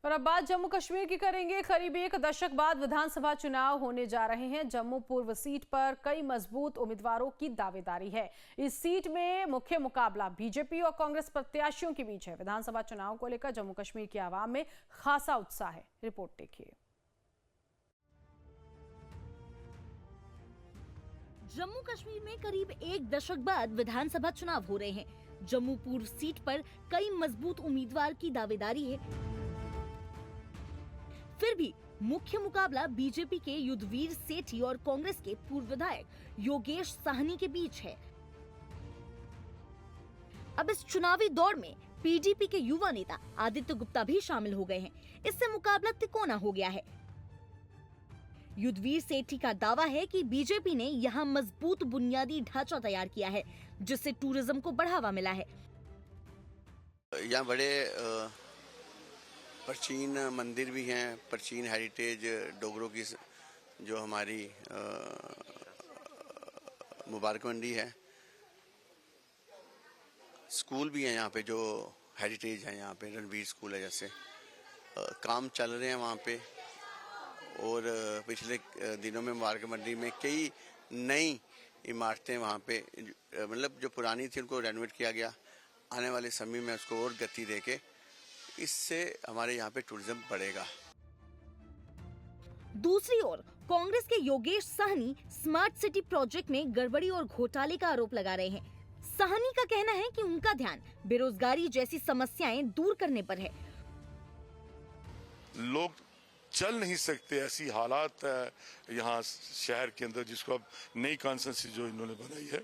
और अब बात जम्मू कश्मीर की करेंगे। करीब एक दशक बाद विधानसभा चुनाव होने जा रहे हैं। जम्मू पूर्व सीट पर कई मजबूत उम्मीदवारों की दावेदारी है। इस सीट में मुख्य मुकाबला बीजेपी और कांग्रेस प्रत्याशियों के बीच है। विधानसभा चुनाव को लेकर जम्मू कश्मीर की आवाम में खासा उत्साह है। रिपोर्ट देखिए। जम्मू कश्मीर में करीब एक दशक बाद विधानसभा चुनाव हो रहे हैं। जम्मू पूर्व सीट पर कई मजबूत उम्मीदवार की दावेदारी है। फिर भी मुख्य मुकाबला बीजेपी के युद्धवीर सेठी और कांग्रेस के पूर्व विधायक योगेश साहनी के बीच है। अब इस चुनावी दौर में पीडीपी के युवा नेता आदित्य गुप्ता भी शामिल हो गए हैं। इससे मुकाबला तिकोना हो गया है। युद्धवीर सेठी का दावा है कि बीजेपी ने यहां मजबूत बुनियादी ढांचा तैयार किया है, जिससे टूरिज्म को बढ़ावा मिला है। यहाँ बड़े प्राचीन मंदिर भी हैं, प्राचीन हेरिटेज डोगरों की जो हमारी मुबारक मंडी है। स्कूल भी हैं यहाँ पे जो हेरिटेज है। यहाँ पे रणवीर स्कूल है, जैसे काम चल रहे हैं वहाँ पे। और पिछले दिनों में मुबारक मंडी में कई नई इमारतें वहाँ पे मतलब जो पुरानी थी उनको रेनोवेट किया गया। आने वाले समय में उसको और गति देके इससे हमारे यहाँ पे टूरिज्म बढ़ेगा। दूसरी ओर कांग्रेस के Yogesh Sahni smart city project में गड़बड़ी और घोटाले का आरोप लगा रहे हैं। साहनी का कहना है कि उनका ध्यान बेरोजगारी जैसी समस्याएं दूर करने पर है। लोग चल नहीं सकते, ऐसी हालात है यहाँ शहर के अंदर, जिसको अब नई कॉन्स्टिट्यूंसी जो इन्होंने बनाई है।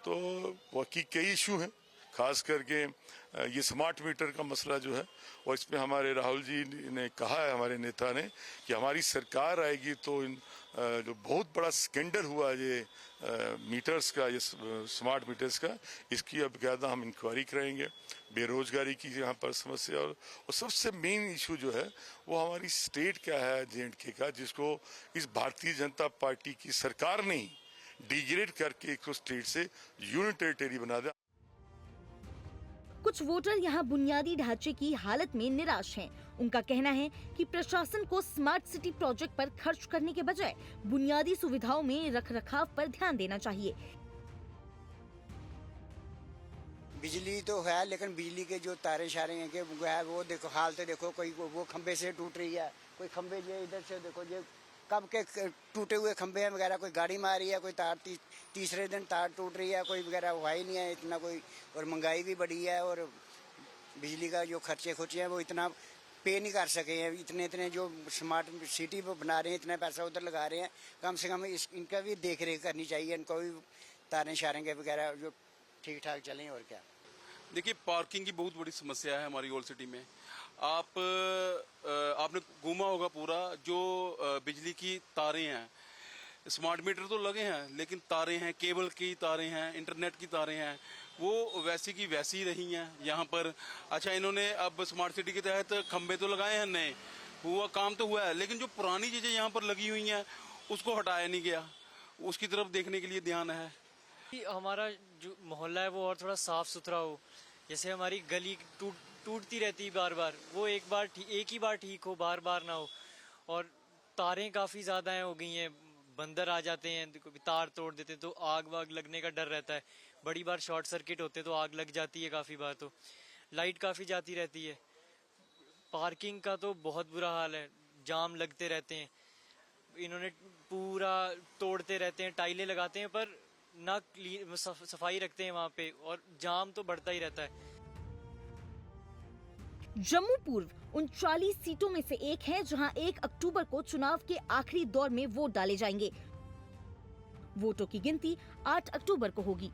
तो वाकई कई इशू हैं, खास करके ये स्मार्ट मीटर का मसला जो है, और इसमें हमारे राहुल जी ने कहा है, हमारे नेता ने, कि हमारी सरकार आएगी तो इन जो बहुत बड़ा स्कैंडल हुआ ये मीटर्स का, ये स्मार्ट मीटर्स का, इसकी अब कहता हम इंक्वायरी कराएंगे। बेरोजगारी की यहाँ पर समस्या और सबसे मेन इशू जो है वो हमारी स्टेट क्या है, J&K का, जिसको इस भारतीय जनता पार्टी की सरकार ने डिग्रेड करके एक स्टेट से यूनियन टेरिटरी बना दिया। कुछ वोटर यहाँ बुनियादी ढांचे की हालत में निराश हैं। उनका कहना है कि प्रशासन को स्मार्ट सिटी प्रोजेक्ट पर खर्च करने के बजाय बुनियादी सुविधाओं में रखरखाव पर ध्यान देना चाहिए। बिजली तो है, लेकिन बिजली के जो तारे शारे हैं कि वो देखो, हाल तो देखो, कोई वो खंबे से टूट रही है, कोई खंबे जो इधर से देखो, ये कब के टूटे हुए खंबे हैं वगैरह, कोई गाड़ी मार रही है, कोई तार तीसरे दिन तार टूट रही है, कोई वगैरह हुआ ही नहीं है इतना कोई। और महंगाई भी बढ़ी है और बिजली का जो खर्चे हैं वो इतना पे नहीं कर सके हैं। इतने जो स्मार्ट सिटी वो बना रहे हैं, इतना पैसा उधर लगा रहे हैं, कम से कम इनका भी देख रेख करनी चाहिए। इनको भी तारें शारेंगे वगैरह जो ठीक ठाक चलें। और क्या, देखिए, पार्किंग की बहुत बड़ी समस्या है हमारी ओल्ड सिटी में। आपने घूमा होगा पूरा, जो बिजली की तारें हैं, स्मार्ट मीटर तो लगे हैं लेकिन तारें हैं, केबल की तारें हैं, इंटरनेट की तारें हैं, वो वैसी की वैसी ही रही हैं यहाँ पर। अच्छा, इन्होंने अब स्मार्ट सिटी के तहत खंबे तो लगाए हैं, नए हुआ काम तो हुआ है, लेकिन जो पुरानी चीजें यहाँ पर लगी हुई हैं उसको हटाया नहीं गया। उसकी तरफ देखने के लिए ध्यान है। हमारा जो मोहल्ला है वो और थोड़ा साफ सुथरा हो। जैसे हमारी गली टूटती रहती बार बार, वो एक ही बार ठीक हो, बार बार ना हो। और तारें काफ़ी ज़्यादा हो गई हैं, बंदर आ जाते हैं, तार तोड़ देते हैं, तो आग वाग लगने का डर रहता है। बड़ी बार शॉर्ट सर्किट होते तो आग लग जाती है, काफ़ी बार तो लाइट काफ़ी जाती रहती है। पार्किंग का तो बहुत बुरा हाल है, जाम लगते रहते हैं। इन्होंने पूरा तोड़ते रहते हैं, टाइलें लगाते हैं पर ना सफाई रखते हैं वहाँ पे, और जाम तो बढ़ता ही रहता है। जम्मू पूर्व 39 सीटों में से एक है जहां 1 अक्टूबर को चुनाव के आखिरी दौर में वोट डाले जाएंगे। वोटों की गिनती 8 अक्टूबर को होगी।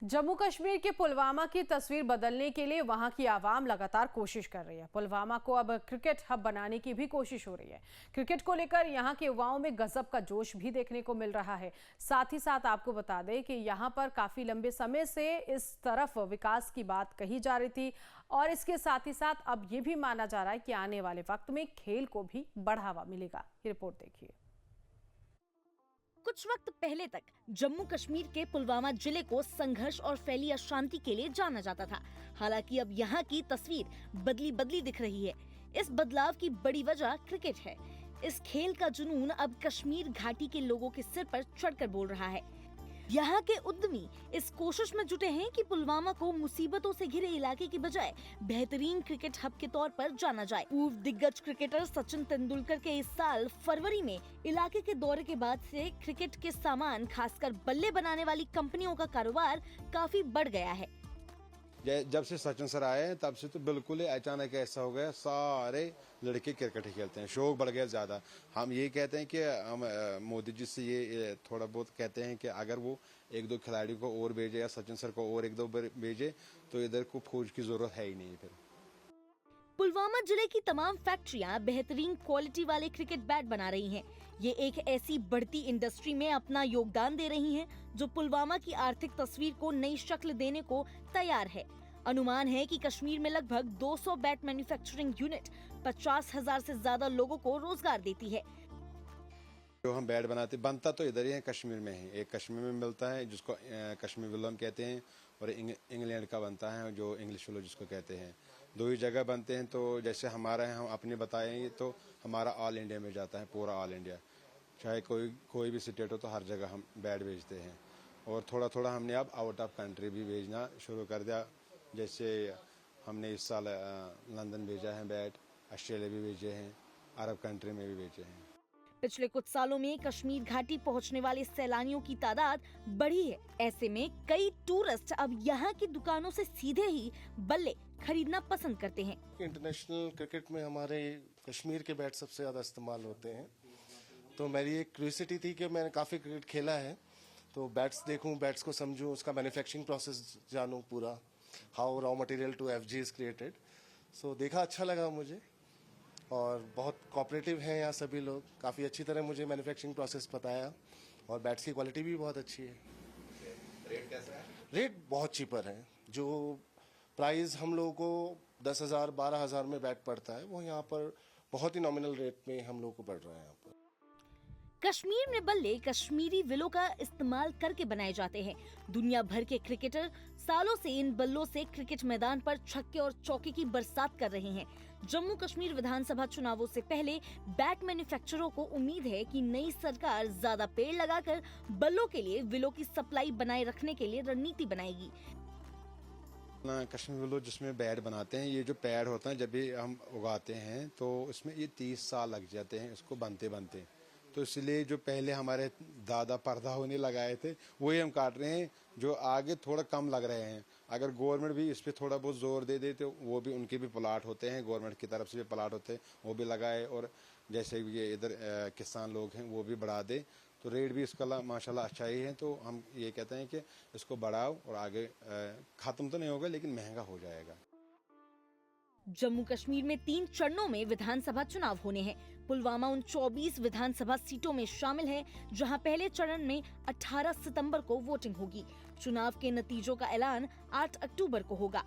जम्मू कश्मीर के पुलवामा की तस्वीर बदलने के लिए वहां की आवाम लगातार कोशिश कर रही है। पुलवामा को अब क्रिकेट हब बनाने की भी कोशिश हो रही है। क्रिकेट को लेकर यहां के युवाओं में गजब का जोश भी देखने को मिल रहा है। साथ ही साथ आपको बता दें कि यहां पर काफी लंबे समय से इस तरफ विकास की बात कही जा रही थी, और इसके साथ ही साथ अब ये भी माना जा रहा है कि आने वाले वक्त में खेल को भी बढ़ावा मिलेगा। रिपोर्ट देखिए। कुछ वक्त पहले तक जम्मू कश्मीर के पुलवामा जिले को संघर्ष और फैली अशांति के लिए जाना जाता था। हालांकि अब यहाँ की तस्वीर बदली दिख रही है। इस बदलाव की बड़ी वजह क्रिकेट है। इस खेल का जुनून अब कश्मीर घाटी के लोगों के सिर पर चढ़कर बोल रहा है। यहाँ के उद्यमी इस कोशिश में जुटे हैं कि पुलवामा को मुसीबतों से घिरे इलाके की बजाय बेहतरीन क्रिकेट हब के तौर पर जाना जाए। पूर्व दिग्गज क्रिकेटर सचिन तेंदुलकर के इस साल फरवरी में इलाके के दौरे के बाद से क्रिकेट के सामान, खासकर बल्ले बनाने वाली कंपनियों का कारोबार काफी बढ़ गया है। जब से सचिन सर आए हैं तब से तो बिल्कुल ही अचानक ऐसा हो गया, सारे लड़के क्रिकेट ही खेलते हैं, शौक बढ़ गया ज़्यादा। हम ये कहते हैं कि हम मोदी जी से ये थोड़ा बहुत कहते हैं कि अगर वो एक दो खिलाड़ियों को और भेजे या सचिन सर को और एक दो भेजे तो इधर को फौज की जरूरत है ही नहीं। फिर पुलवामा जिले की तमाम फैक्ट्रियां बेहतरीन क्वालिटी वाले क्रिकेट बैट बना रही हैं। ये एक ऐसी बढ़ती इंडस्ट्री में अपना योगदान दे रही हैं जो पुलवामा की आर्थिक तस्वीर को नई शक्ल देने को तैयार है। अनुमान है कि कश्मीर में लगभग 200 बैट मैन्युफैक्चरिंग यूनिट 50,000 से ज्यादा लोगों को रोजगार देती है। जो हम बैट बनाते बनता तो इधर ही है, कश्मीर में ही। एक कश्मीर में मिलता है जिसको कश्मीर विलोम कहते हैं, और इंग्लैंड का बनता है जो इंग्लिश विलो जिसको कहते हैं। दो ही जगह बनते हैं। तो जैसे हमारा है, हम अपने बताएंगे तो हमारा ऑल इंडिया में जाता है, पूरा ऑल इंडिया, चाहे कोई भी स्टेट हो तो हर जगह हम बैट भेजते हैं। और थोड़ा थोड़ा हमने अब आउट ऑफ कंट्री भी भेजना शुरू कर दिया। जैसे हमने इस साल लंदन भेजा है बैट, ऑस्ट्रेलिया भी भेजे हैं, अरब कंट्री में भी भेजे हैं। पिछले कुछ सालों में कश्मीर घाटी पहुंचने वाले सैलानियों की तादाद बढ़ी है। ऐसे में कई टूरिस्ट अब यहाँ की दुकानों से सीधे ही बल्ले खरीदना पसंद करते हैं। इंटरनेशनल क्रिकेट में हमारे कश्मीर के बैट सबसे ज्यादा इस्तेमाल होते हैं। तो मेरी एक क्यूरियोसिटी थी कि मैंने काफी क्रिकेट खेला है, तो बैट्स देखूं, बैट्स को समझूं, उसका मैन्युफैक्चरिंग प्रोसेस जानूं पूरा, how raw material to FG is created. So देखा, अच्छा लगा मुझे, और बहुत कोऑपरेटिव हैं यहाँ सभी लोग। काफ़ी अच्छी तरह मुझे मैन्युफैक्चरिंग प्रोसेस बताया, और बैट्स की क्वालिटी भी बहुत अच्छी है। रेट कैसा है? रेट बहुत चीपर है। जो प्राइस हम लोगों को 10,000 12,000 में बैट पड़ता है, वो यहाँ पर बहुत ही नॉमिनल रेट में हम लोगों को पड़ रहा है। यहाँ पर कश्मीर में बल्ले कश्मीरी विलो का इस्तेमाल करके बनाए जाते हैं। दुनिया भर के क्रिकेटर सालों से इन बल्लों से क्रिकेट मैदान पर छक्के और चौके की बरसात कर रहे हैं। जम्मू कश्मीर विधानसभा चुनावों से पहले बैट मैन्युफैक्चररों को उम्मीद है कि नई सरकार ज्यादा पेड़ लगाकर बल्लों के लिए विलो की सप्लाई बनाए रखने के लिए रणनीति बनाएगी। कश्मीर विलो जिसमें बैट बनाते हैं, ये जो पेड़ होता है जब भी हम उगाते हैं तो इसमें ये 30 साल लग जाते हैं इसको बनते। तो इसलिए जो पहले हमारे दादा परदाओं ने लगाए थे वही हम काट रहे हैं, जो आगे थोड़ा कम लग रहे हैं। अगर गवर्नमेंट भी इस पर थोड़ा बहुत जोर दे दे तो वो भी, उनके भी प्लाट होते हैं, गवर्नमेंट की तरफ से भी प्लाट होते हैं, वो भी लगाए। और जैसे ये इधर किसान लोग हैं वो भी बढ़ा दे, तो रेट भी इसका माशाल्लाह अच्छा ही है। तो हम ये कहते हैं कि इसको बढ़ाओ, और आगे ख़त्म तो नहीं होगा लेकिन महंगा हो जाएगा। जम्मू कश्मीर में 3 चरणों में विधानसभा चुनाव होने हैं। पुलवामा उन 24 विधानसभा सीटों में शामिल है जहां पहले चरण में 18 सितंबर को वोटिंग होगी। चुनाव के नतीजों का ऐलान 8 अक्टूबर को होगा।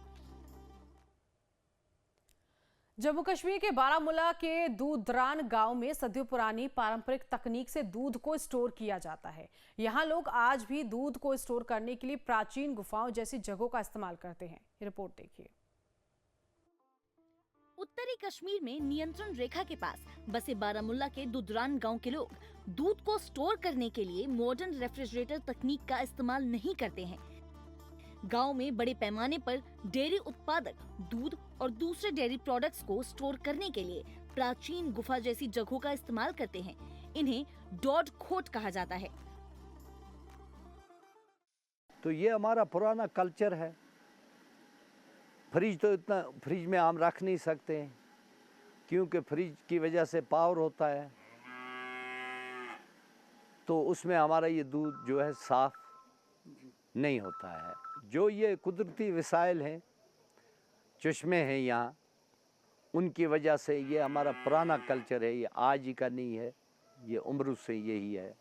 जम्मू कश्मीर के बारामूला के दूधरान गांव में सदियों पुरानी पारंपरिक तकनीक से दूध को स्टोर किया जाता है। यहां लोग आज भी दूध को स्टोर करने के लिए प्राचीन गुफाओं जैसी जगहों का इस्तेमाल करते हैं। रिपोर्ट देखिए। उत्तरी कश्मीर में नियंत्रण रेखा के पास बसे बारामूला के दूधरान गांव के लोग दूध को स्टोर करने के लिए मॉडर्न रेफ्रिजरेटर तकनीक का इस्तेमाल नहीं करते हैं। गांव में बड़े पैमाने पर डेयरी उत्पादक दूध और दूसरे डेयरी प्रोडक्ट्स को स्टोर करने के लिए प्राचीन गुफा जैसी जगहों का इस्तेमाल करते हैं। इन्हें डॉड खोट कहा जाता है। तो ये हमारा पुराना कल्चर है। फ्रिज तो इतना फ्रिज में हम रख नहीं सकते हैं, क्योंकि फ्रिज की वजह से पावर होता है, तो उसमें हमारा ये दूध जो है साफ नहीं होता है। जो ये कुदरती वसाइल हैं, चश्मे हैं यहाँ, उनकी वजह से ये हमारा पुराना कल्चर है। ये आज ही का नहीं है, ये उम्र से यही है।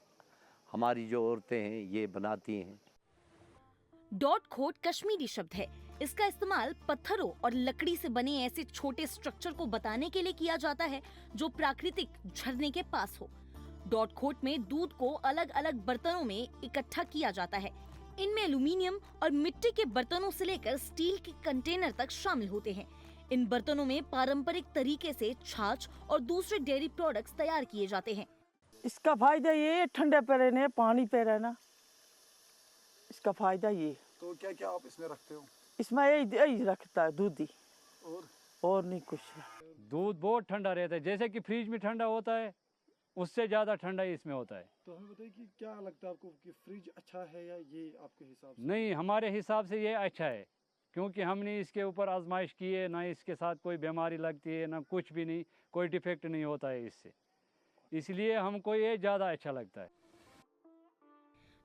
हमारी जो औरतें हैं ये बनाती हैं। डॉट खोट कश्मीरी शब्द है। इसका इस्तेमाल पत्थरों और लकड़ी से बने ऐसे छोटे स्ट्रक्चर को बताने के लिए किया जाता है जो प्राकृतिक झरने के पास हो। डॉट खोट में दूध को अलग अलग बर्तनों में इकट्ठा किया जाता है। इनमें एल्यूमीनियम और मिट्टी के बर्तनों से लेकर स्टील के कंटेनर तक शामिल होते हैं। इन बर्तनों में पारंपरिक तरीके से छाछ और दूसरे डेयरी प्रोडक्ट्स तैयार किए जाते हैं। इसका फायदा ये है, ठंडे पे रहने, पानी पे रहना, इसका फायदा ये। तो क्या क्या आप इसमें रखते हो? इसमें यही रखता है, दूध ही, और नहीं कुछ। दूध बहुत ठंडा रहता है, जैसे कि फ्रिज में ठंडा होता है उससे ज़्यादा ठंडा इसमें होता है। तो हमें बताइए कि क्या लगता है आपको कि फ्रिज अच्छा है या ये आपके हिसाब से? नहीं, हमारे हिसाब से ये अच्छा है, क्योंकि हमने इसके ऊपर आजमाइश की है, ना इसके साथ कोई बीमारी लगती है, ना कुछ भी नहीं, कोई डिफेक्ट नहीं होता है इससे, इसलिए हमको ये ज़्यादा अच्छा लगता है।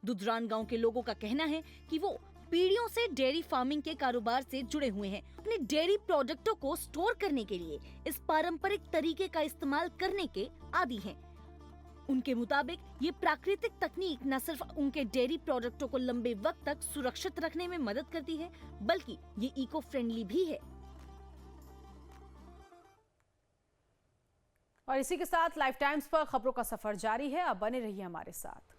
दुधरान गांव के लोगों का कहना है कि वो पीढ़ियों से डेयरी फार्मिंग के कारोबार से जुड़े हुए हैं। अपने डेयरी प्रोडक्टों को स्टोर करने के लिए इस पारंपरिक तरीके का इस्तेमाल करने के आदी हैं। उनके मुताबिक ये प्राकृतिक तकनीक न सिर्फ उनके डेयरी प्रोडक्टों को लंबे वक्त तक सुरक्षित रखने में मदद करती है, बल्कि ये इको फ्रेंडली भी है। और इसी के साथ लाइफ टाइम्स पर खबरों का सफर जारी है। अब बने रहिए हमारे साथ।